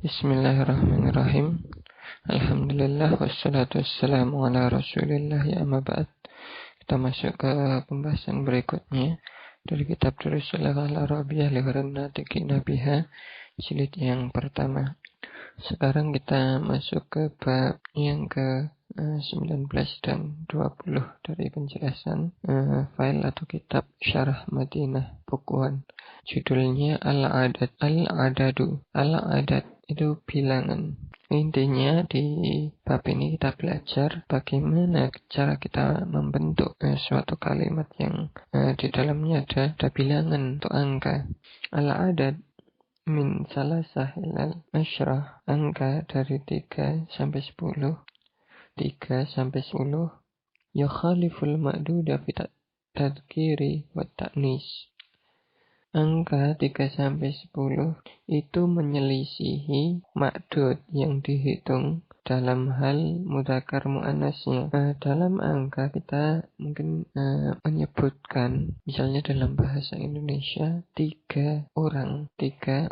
Bismillahirrahmanirrahim. Alhamdulillah wassalatu wassalamu ala Rasulillah ya amma ba'd. Kita masuk ke pembahasan berikutnya dari kitab Durusul Al-Arabiyah li Ghairil Natiqina biha, jilid yang pertama. Sekarang kita masuk ke bab yang ke 19 dan 20 dari penjelasan file atau kitab Syarah Madinah bukuan. Judulnya Al-Adad. Al-Adadu. Al-Adad itu bilangan. Intinya di bab ini kita belajar bagaimana cara kita membentuk suatu kalimat yang di dalamnya ada bilangan atau angka. Al-Adad min salasah ilal asyrah, angka dari 3 sampai 10. 3 sampai 10 yakhaliful ma'duda fi tadhkiri wa ta'nis. Angka 3 sampai 10 itu menyelisihi ma'dud yang dihitung dalam hal mudzakkar muannasnya. Dalam angka kita mungkin menyebutkan misalnya dalam bahasa Indonesia 3 orang. 3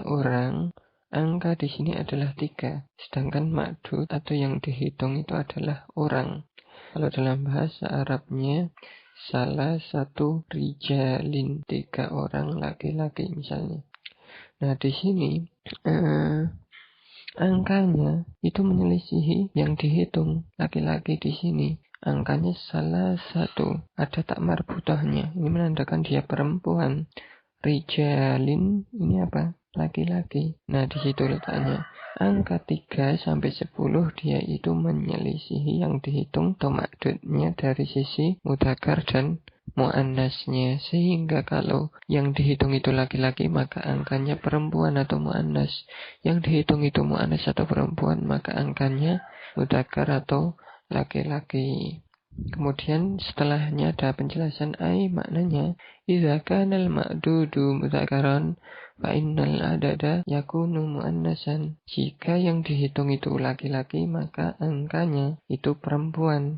orang. Angka di sini adalah 3, sedangkan ma'dud atau yang dihitung itu adalah orang. Kalau dalam bahasa Arabnya salah satu rijalin, 3 orang laki-laki misalnya. Nah di sini angkanya itu menyelisihi yang dihitung laki-laki di sini. Angkanya salah satu, ada tak marbutahnya. Ini menandakan dia perempuan. Rijalin ini apa? Laki-laki. Nah, di situ letaknya. Angka 3 sampai 10 dia itu menyelisihi yang dihitung atau ma'dudnya dari sisi mudzakkar dan muannasnya. Sehingga kalau yang dihitung itu laki-laki maka angkanya perempuan atau muannas. Yang dihitung itu muannas atau perempuan maka angkanya mudzakkar atau laki-laki. Kemudian setelahnya ada penjelasan maknanya idza kana al-ma'dudu mudzakkaran fa innal adada yakunu muannasan. Jika yang dihitung itu laki-laki maka angkanya itu perempuan.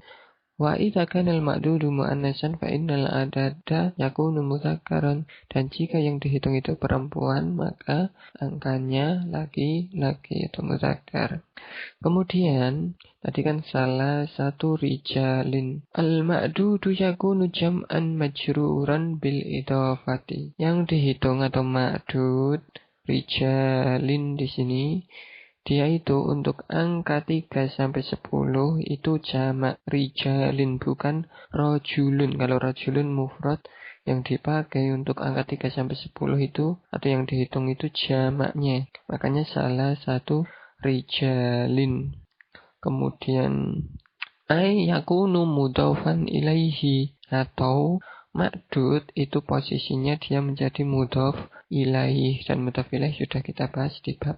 Wa idza kana al-ma'dudu muannasan fa innal adada yakunu mudzakkaran. Dan jika yang dihitung itu perempuan maka angkanya laki-laki atau mudzakkar. Kemudian tadi kan salah satu rijalin. Al-ma'dudu yakunu jam'an majruran bil idhafati. Yang dihitung atau ma'dud rijalin di sini dia itu untuk angka 3 sampai 10 itu jamak rijalin bukan rajulun. Kalau rajulun mufrad yang dipakai untuk angka 3 sampai 10 itu atau yang dihitung itu jamaknya. Makanya salah satu rijalin. Kemudian yakunu mudhafan ilaihi, atau ma'dud itu posisinya dia menjadi mudhaf ilaih, dan mudhaf ilaih sudah kita bahas di bab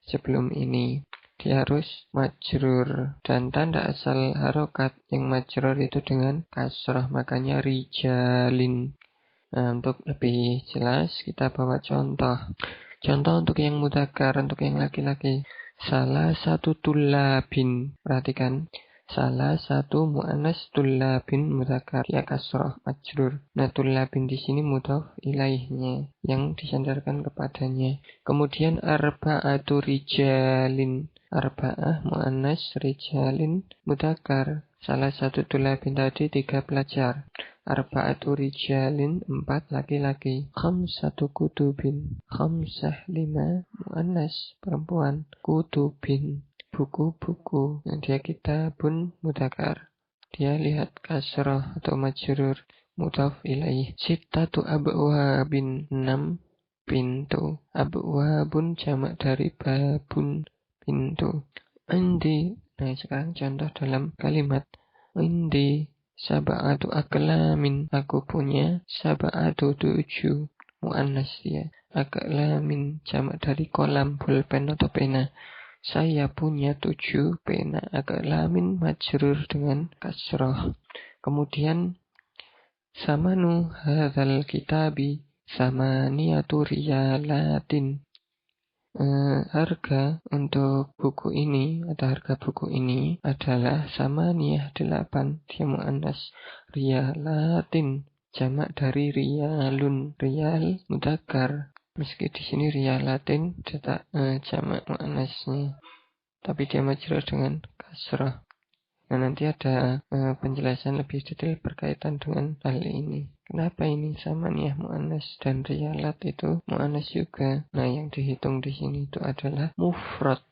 sebelum ini. Dia harus majrur dan tanda asal harokat yang majrur itu dengan kasrah, makanya rijalin. Nah, untuk lebih jelas kita bawa contoh. Contoh untuk yang mudzakkar, untuk yang laki-laki. Salah satu tullabin. Perhatikan. Salah satu muannas tullabin mudzakkar. Ya kasrah majrur. Nah tullabin di sini mudhaf ilaihnya yang disandarkan kepadanya. Kemudian arba'atu rijalin. Arba'ah muannas rijalin mudzakkar. Salah satu tullabin tadi 3 pelajar. Arba'atu rijalin 4 laki-laki. Khamsatu kutubin. Khamsah 5 muannas perempuan. Kutubin buku-buku. Yang dia kitabun mudzakkar. Dia lihat kasrah atau majrur mudhaf ilaih. Sittatu abwabin 6 pintu. Abwabun jamak dari babun pintu. Indi. Nah sekarang contoh dalam kalimat. Indi sab'atu aklamin. Aku punya sab'atu 7 muannas dia. Aklamin jamak dari kolam, pulpen atau pena. Saya punya 7 pena. Aklamin majrur dengan kasrah. Kemudian samanu hadzal kitabi samaniyatu riyalatin. Harga untuk buku ini atau harga buku ini adalah samaniyah 8. Dia muannas. Riyalatin jamak dari riyalun. Riyal mudzakkar. Meski di sini riyalatin cetak jamak muannasnya, tapi dia majrur dengan kasrah. Nah, nanti ada penjelasan lebih detail berkaitan dengan hal ini. Kenapa ini sama nih ya, muannas dan riyalat itu muannas juga. Nah, yang dihitung di sini itu adalah mufrad.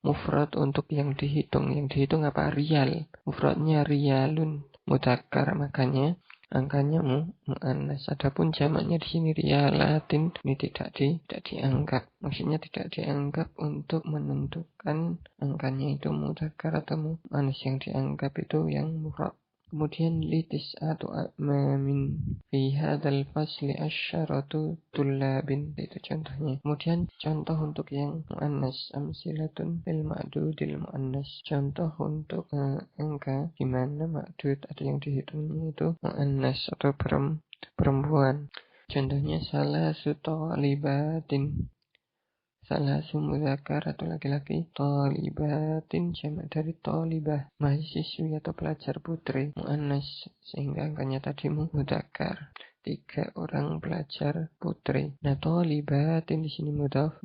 Mufrad untuk yang dihitung. Yang dihitung apa? Riyal. Mufradnya riyalun mudzakkar, makanya angkanya muannas. Adapun jamaknya di sini riyalatin, ini tidak dianggap. Maksudnya tidak dianggap untuk menentukan angkanya itu mudzakkar atau muannas. Yang dianggap itu yang mufrad. Kemudian litis atau min fi hadzal fasli asyaratu tullabin, itu contohnya. Kemudian contoh untuk yang muannas, amsilatun fil ma'dudil muannas. Contoh untuk angka di mana ma'dud atau yang dihitungnya itu muannas atau perempuan. Contohnya salah sutolibatin. Salah mudzakkar atau laki-laki, talibatin jamak dari talibah, mahasiswi atau pelajar putri, muannas, sehingga angkanya tadi mudzakkar. 3 orang pelajar putri. Nah, talibatin di sini mudhaf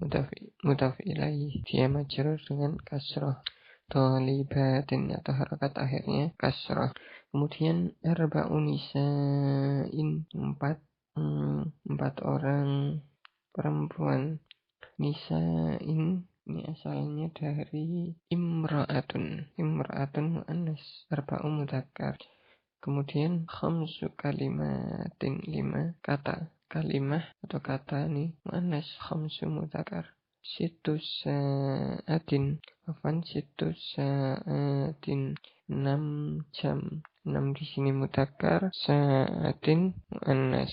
ilaih, dia majrur dengan kasrah. Talibatin atau harakat akhirnya kasrah. Kemudian arba'un nisa'in, 4 orang perempuan. Nisa'in ini asalnya dari imra'atun muannas, arba'u mudzakkar. Kemudian khamsu kalimatin, 5 kata. Kalimah atau kata ini muannas, khamsu mudzakkar. Situs sa'atin, 6 jam. 6 di sini mudzakkar, sa'atin muannas.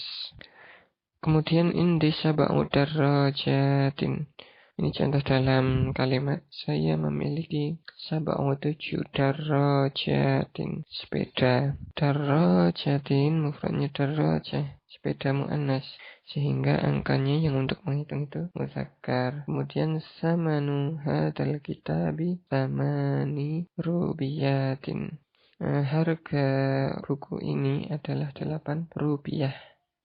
Kemudian indi sab'u darajatin. Ini contoh dalam kalimat, saya memiliki 7 darajatin, sepeda. Darajatin mufradnya darajah, sepeda muannas, sehingga angkanya yang untuk menghitung itu mudzakkar. Kemudian samanu hadzal kitabi thamani rubiyatin. Harga buku ini adalah 8 rupiah.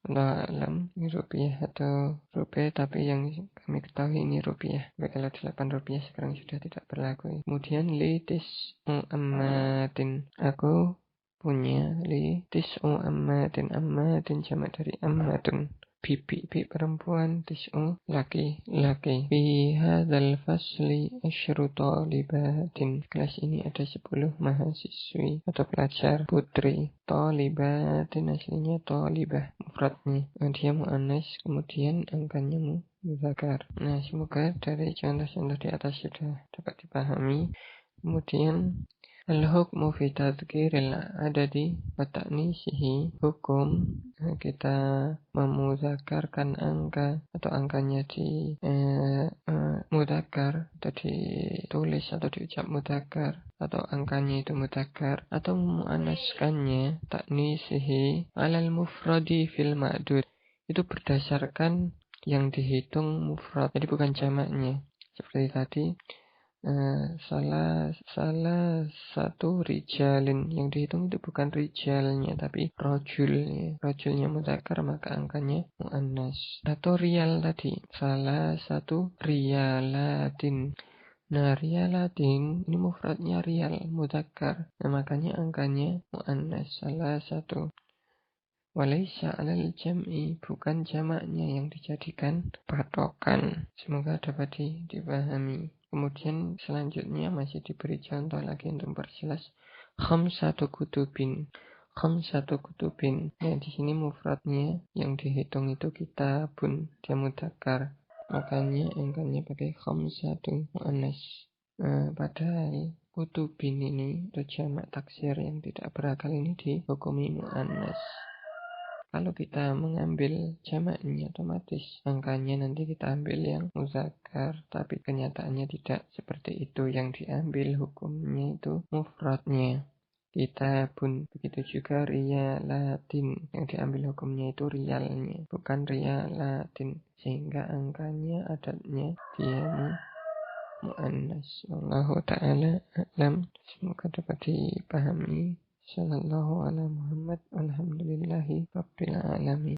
Allah alam, ini rupiah atau rupiah, tapi yang kami ketahui ini rupiah. Baik, kalau 8 rupiah sekarang sudah tidak berlaku. Kemudian litis ammatin, aku punya litis ammatin jamak dari ammatun, bibi perempuan, tis'u laki-laki. Fi hadzal fasli asyru talibatin. Kelas ini ada 10 mahasiswi atau pelajar putri. Talibatin aslinya talibah, mufradnya. Dia muannas, kemudian angkanya mudzakkar. Nah, semoga dari contoh-contoh di atas sudah dapat dipahami. Kemudian al-hukmu fi tadhkiril adadi wa ta'nisihi, hukum kita memudzakarkan angka atau angkanya di mudzakkar atau ditulis atau diucap mudzakkar atau angkanya itu mudzakkar, atau memuannaskannya ta'nisihi alal mufradi fil ma'dud, itu berdasarkan yang dihitung mufrad, jadi bukan jamaknya. Seperti tadi salah satu rijalin, yang dihitung itu bukan rijalnya tapi rojulnya mudzakkar, maka angkanya muannas. Atau riyal tadi, salah satu riyalatin. Nah, riyalatin ini mufradnya riyal mudzakkar, nah, makanya angkanya muannas, salah satu. Walaysa alal jam'i, bukan jamaknya yang dijadikan patokan. Semoga dapat dipahami. Kemudian selanjutnya masih diberi contoh lagi untuk memperjelas khamsatu kutubin. Nah, di sini mufradnya yang dihitung itu kitabun, dia mudzakkar. Makanya angkanya pakai khamsatu muannas. Padahal kutubin ini atau jamak taksir yang tidak berakal ini dihukumi muannas. Kalau kita mengambil jamaknya, otomatis angkanya nanti kita ambil yang mudzakkar, tapi kenyataannya tidak seperti itu. Yang diambil hukumnya itu mufradnya, kitabun. Begitu juga riyalatin, yang diambil hukumnya itu riyalnya, bukan riyalatin, sehingga angkanya adatnya dia muannas. Wallahu ta'ala a'lam. Semoga dapat dipahami. Sallallahu ala Muhammad, alhamdulillahi rabbil alamin.